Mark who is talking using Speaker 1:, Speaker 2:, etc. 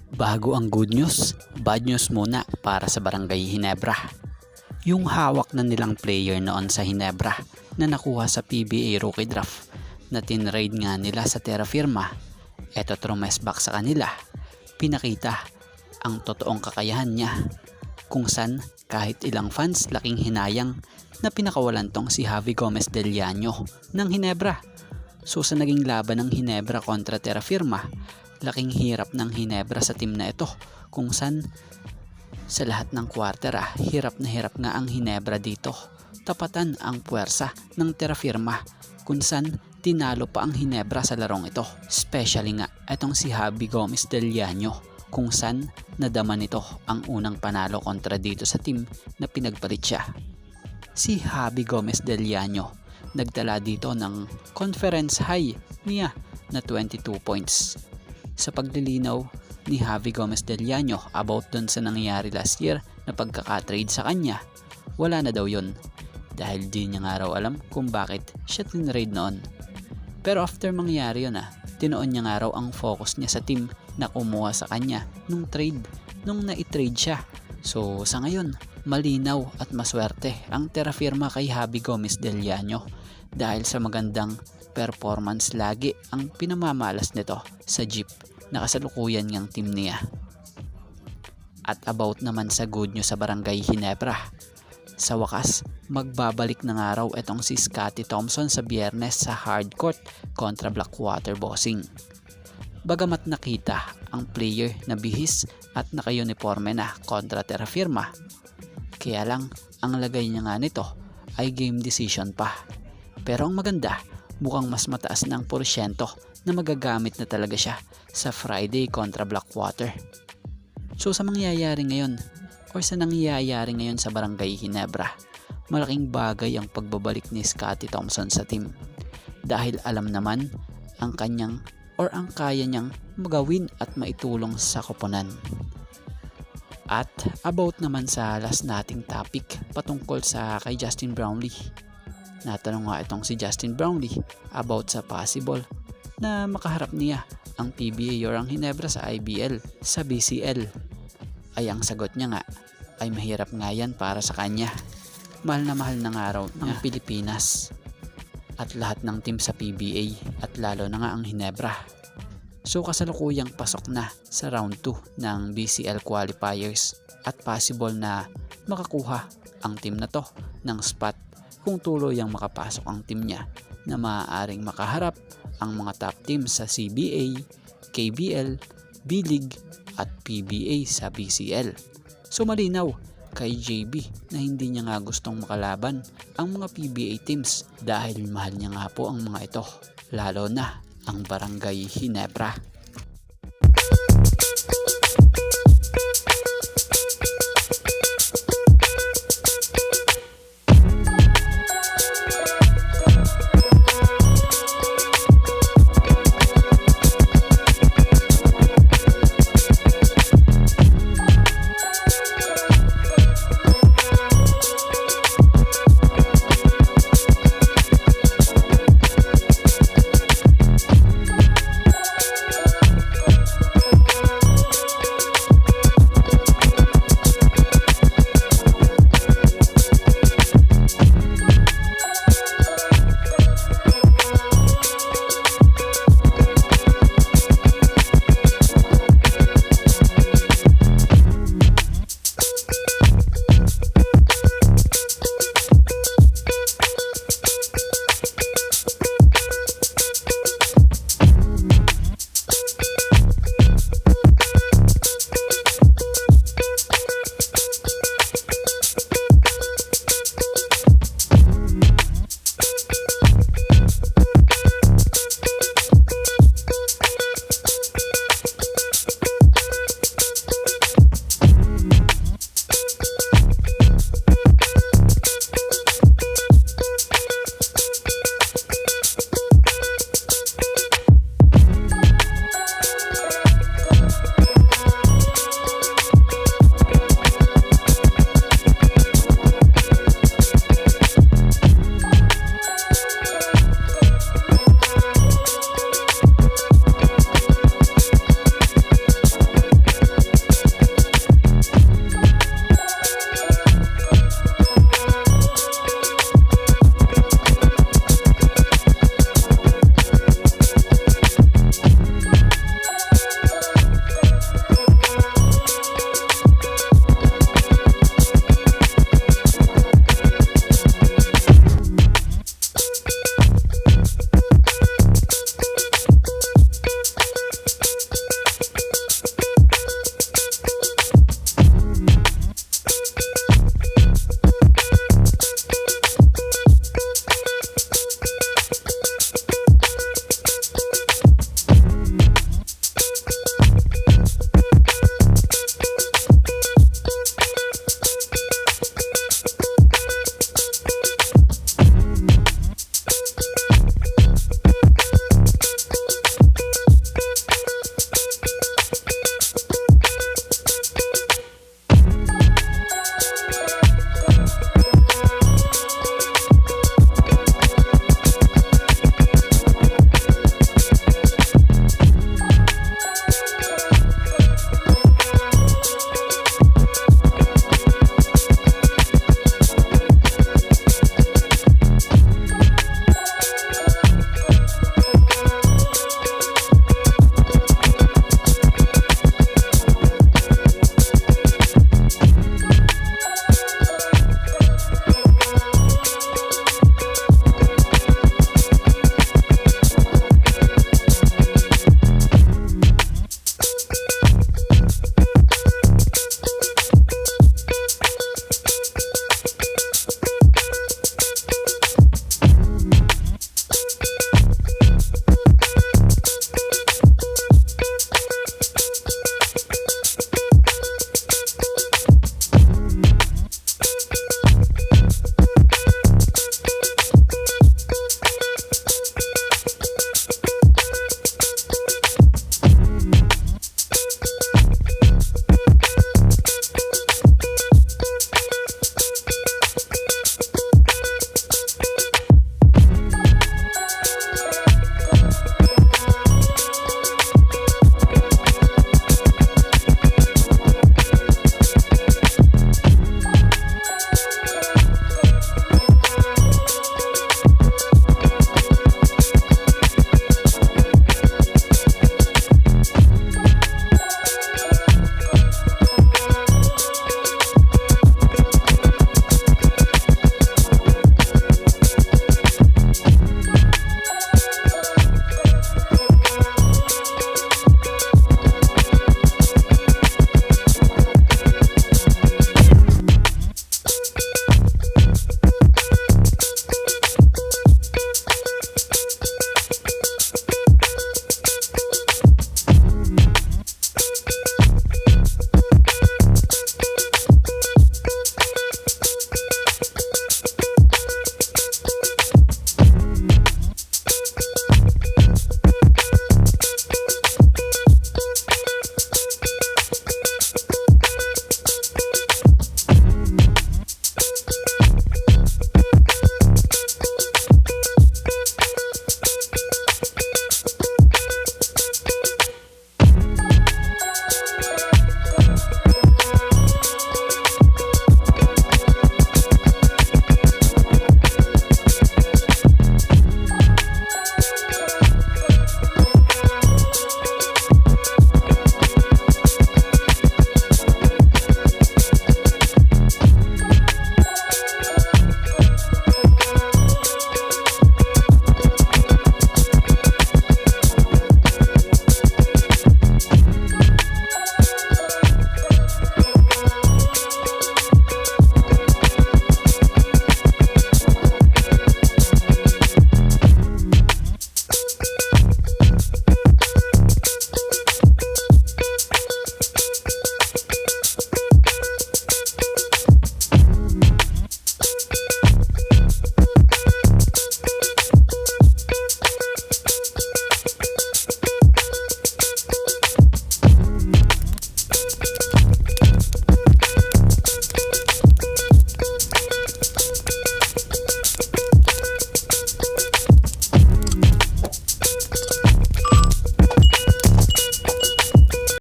Speaker 1: Bago ang good news, bad news muna para sa Barangay Ginebra. Yung hawak na nilang player noon sa Ginebra na nakuha sa PBA rookie draft na tinrade nga nila sa Terra Firma, eto trumesback sa kanila. Pinakita ang totoong kakayahan niya kung saan kahit ilang fans laking hinayang na pinakawalan tong si Javi Gomez del Llano ng Ginebra. So sa naging laban ng Ginebra kontra Terra Firma, laking hirap ng Ginebra sa team na ito kung saan sa lahat ng quarter hirap nga ang Ginebra dito. Tapatan ang puwersa ng Terra Firma kung saan tinalo pa ang Ginebra sa larong ito. Especially nga itong si Javi Gomez del Llano kung saan nadama nito ang unang panalo kontra dito sa team na pinagpalit siya. Si Javi Gomez del Llano nagtala dito ng conference high niya na 22 points. Sa paglilinaw ni Javi Gomez del Llano about dun sa nangyari last year na pagkakatrade sa kanya, wala na daw yun dahil di niya nga raw alam kung bakit siya tinrade noon. Pero after mangyari yun tinoon niya nga raw ang focus niya sa team na kumuha sa kanya nung na-trade siya. So sa ngayon, malinaw at maswerte ang Terra Firma kay Javi Gomez del Llano dahil sa magandang performance lagi ang pinamamalas nito sa jeep na kasalukuyan niyang team niya. At about naman sa good news sa Barangay Ginebra, sa wakas magbabalik na nga raw itong si Scottie Thompson sa Biyernes sa hardcourt kontra Blackwater Bossing. Bagamat nakita ang player na bihis at naka-uniforme na kontra Terra Firma, kaya lang ang lagay niya nga nito ay game decision pa. Pero ang maganda, mukhang mas mataas ng porsyento na magagamit na talaga siya sa Friday kontra Blackwater. So sa nangyayari ngayon sa Barangay Ginebra, malaking bagay ang pagbabalik ni Scottie Thompson sa team dahil alam naman ang kaya niyang magawin at maitulong sa koponan. At about naman sa last nating topic patungkol sa kay Justin Brownlee. Natanong nga itong si Justin Brownlee about sa possible na makaharap niya ang PBA or ang Ginebra sa IBL sa BCL. Ay ang sagot niya nga ay mahirap nga yan para sa kanya. Mahal na nga raw ang Pilipinas at lahat ng team sa PBA at lalo na nga ang Ginebra. So kasalukuyang pasok na sa round 2 ng BCL qualifiers at possible na makakuha ang team na to ng spot kung tuluyang makapasok ang team niya na maaaring makaharap ang mga top teams sa CBA, KBL, B-League at PBA sa BCL. So malinaw kay JB na hindi niya nga gustong makalaban ang mga PBA teams dahil mahal niya nga po ang mga ito, lalo na ang Barangay Ginebra.